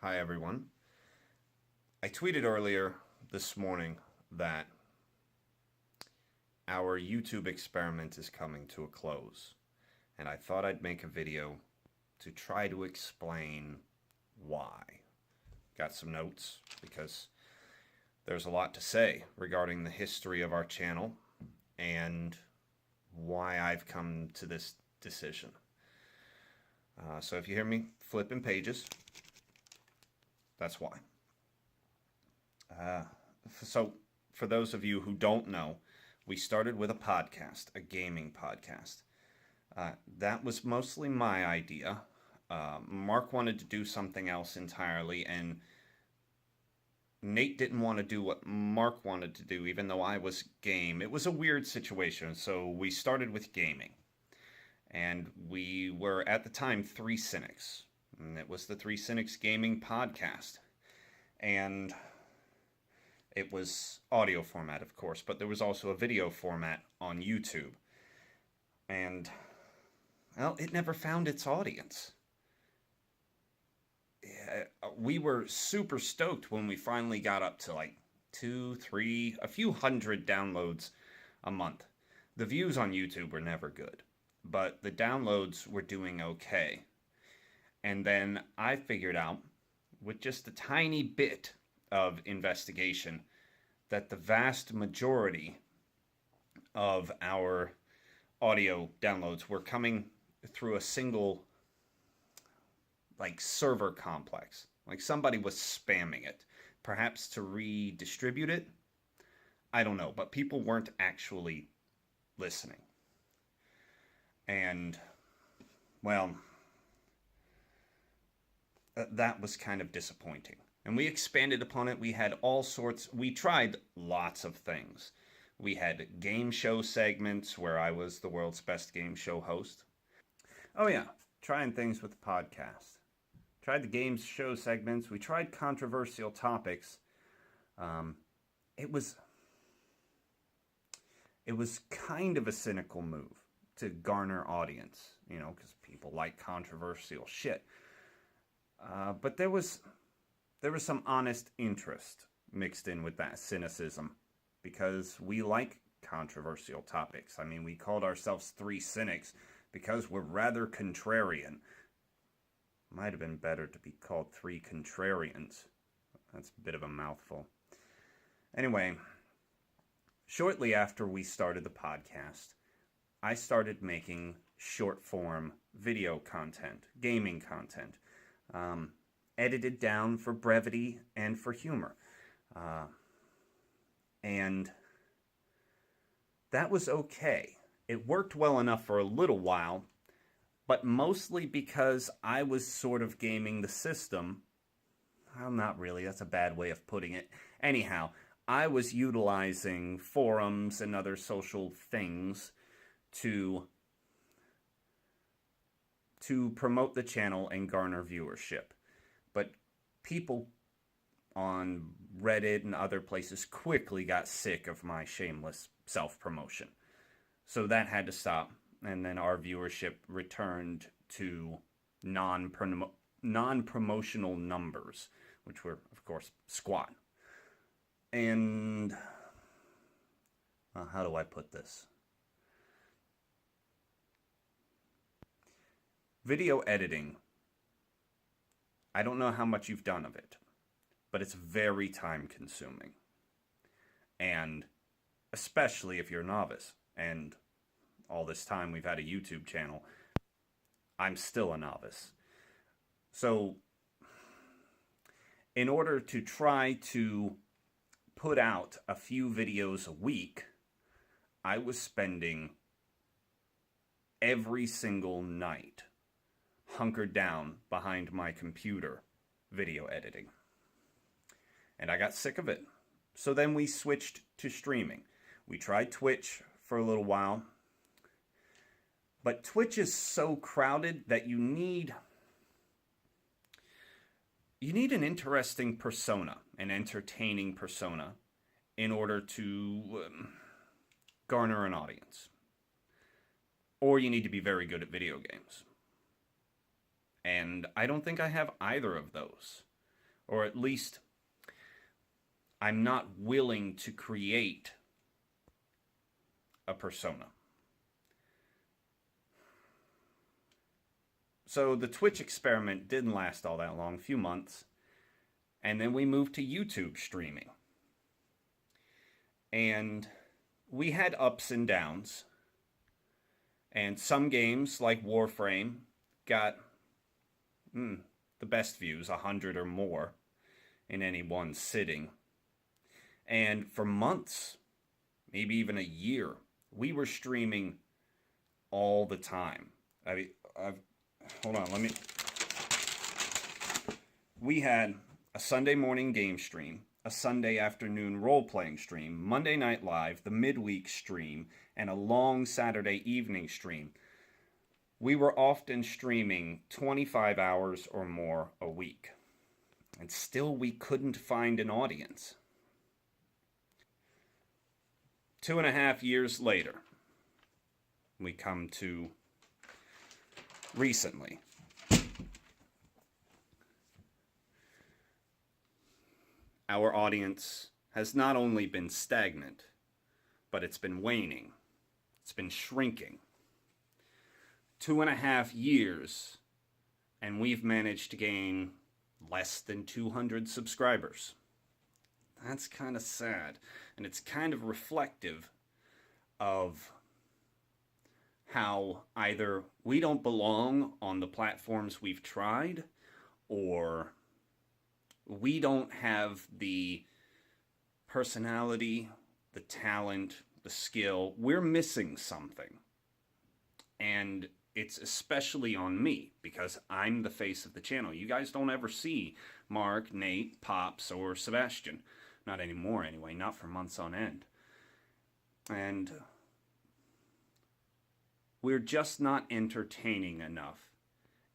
Hi everyone. I tweeted earlier this morning that our YouTube experiment is coming to a close, and I thought I'd make a video to try to explain why. Got some notes because there's a lot to say regarding the history of our channel and why I've come to this decision. So if you hear me flipping pages, that's why. So for those of you who don't know, we started with a podcast, a gaming podcast. That was mostly my idea. Mark wanted to do something else entirely, and Nate didn't want to do what Mark wanted to do, even though I was game. It was a weird situation, so we started with gaming. And we were, at the time, Three Cynics. And it was the Three Cynics Gaming Podcast. And it was audio format, of course, but there was also a video format on YouTube. And, well, it never found its audience. We were super stoked when we finally got up to like 2, 3, a few hundred downloads a month. The views on YouTube were never good, but the downloads were doing okay. And then I figured out, with just a tiny bit of investigation, that the vast majority of our audio downloads were coming through a single server complex. Like somebody was spamming it, perhaps to redistribute it. I don't know, but people weren't actually listening. And, well, that was kind of disappointing. And we expanded upon it. We had all sorts, we tried lots of things. We had game show segments where I was the world's best game show host. Oh yeah, trying things with the podcast. Tried the game show segments. We tried controversial topics. It was kind of a cynical move to garner audience, because people like controversial shit. But there was some honest interest mixed in with that cynicism, because we like controversial topics. I mean, we called ourselves Three Cynics because we're rather contrarian. Might have been better to be called Three Contrarians. That's a bit of a mouthful. Anyway, shortly after we started the podcast, I started making short-form video content, gaming content, edited down for brevity and for humor. And that was okay. It worked well enough for a little while, but mostly because I was sort of gaming the system. Well, not really, that's a bad way of putting it. Anyhow, I was utilizing forums and other social things to promote the channel and garner viewership. But people on Reddit and other places quickly got sick of my shameless self-promotion. So that had to stop, and then our viewership returned to non-promotional numbers, which were, of course, squat. And how do I put this? Video editing, I don't know how much you've done of it, but it's very time-consuming. And especially if you're a novice, and all this time we've had a YouTube channel, I'm still a novice. So, in order to try to put out a few videos a week, I was spending every single night hunkered down behind my computer video editing. And I got sick of it. So then we switched to streaming. We tried Twitch for a little while. But Twitch is so crowded that you need an interesting persona, an entertaining persona, in order to garner an audience. Or you need to be very good at video games. And I don't think I have either of those. Or at least I'm not willing to create a persona. So the Twitch experiment didn't last all that long, a few months. And then we moved to YouTube streaming. And we had ups and downs. And some games, like Warframe, got the best views, 100 or more, in any one sitting. And for months, maybe even a year, we were streaming all the time. Hold on, we had a Sunday morning game stream, a Sunday afternoon role-playing stream, Monday Night Live, the midweek stream, and a long Saturday evening stream. We were often streaming 25 hours or more a week. And still we couldn't find an audience. 2.5 years later, we come to recently. Our audience has not only been stagnant, but it's been waning. It's been shrinking. 2.5 years, and we've managed to gain less than 200 subscribers. That's kind of sad, and it's kind of reflective of how either we don't belong on the platforms we've tried, or we don't have the personality, the talent, the skill. We're missing something. And it's especially on me, because I'm the face of the channel. You guys don't ever see Mark, Nate, Pops, or Sebastian. Not anymore, anyway. Not for months on end. And we're just not entertaining enough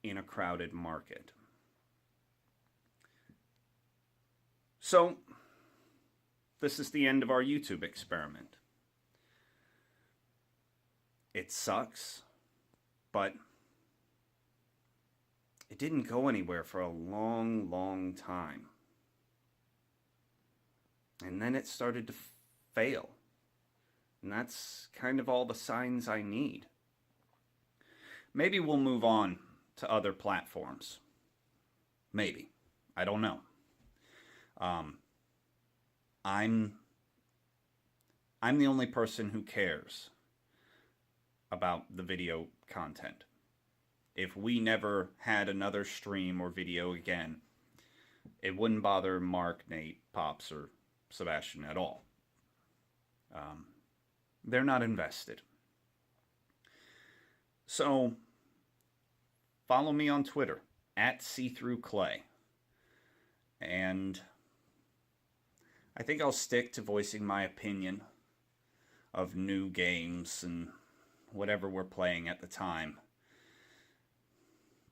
in a crowded market. So, this is the end of our YouTube experiment. It sucks, but it didn't go anywhere for a long, long time. And then it started to fail. And that's kind of all the signs I need. Maybe we'll move on to other platforms. Maybe. I don't know. I'm the only person who cares about the video content. If we never had another stream or video again, it wouldn't bother Mark, Nate, Pops, or Sebastian at all. They're not invested. So, follow me on Twitter, @seethroughclay. And I think I'll stick to voicing my opinion of new games and whatever we're playing at the time.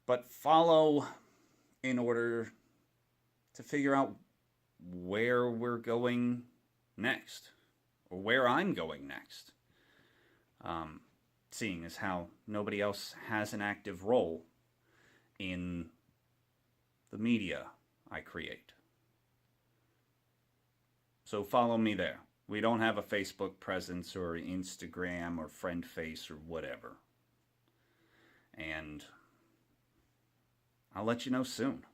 But follow in order to figure out where we're going next, or where I'm going next. Seeing as how nobody else has an active role in the media I create. So follow me there. We don't have a Facebook presence or Instagram or FriendFace or whatever. And I'll let you know soon.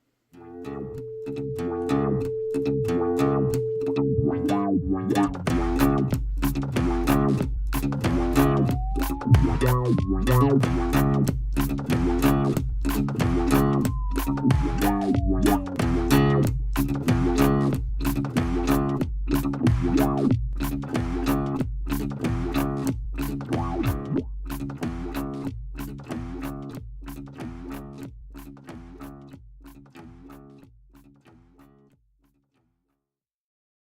Wow.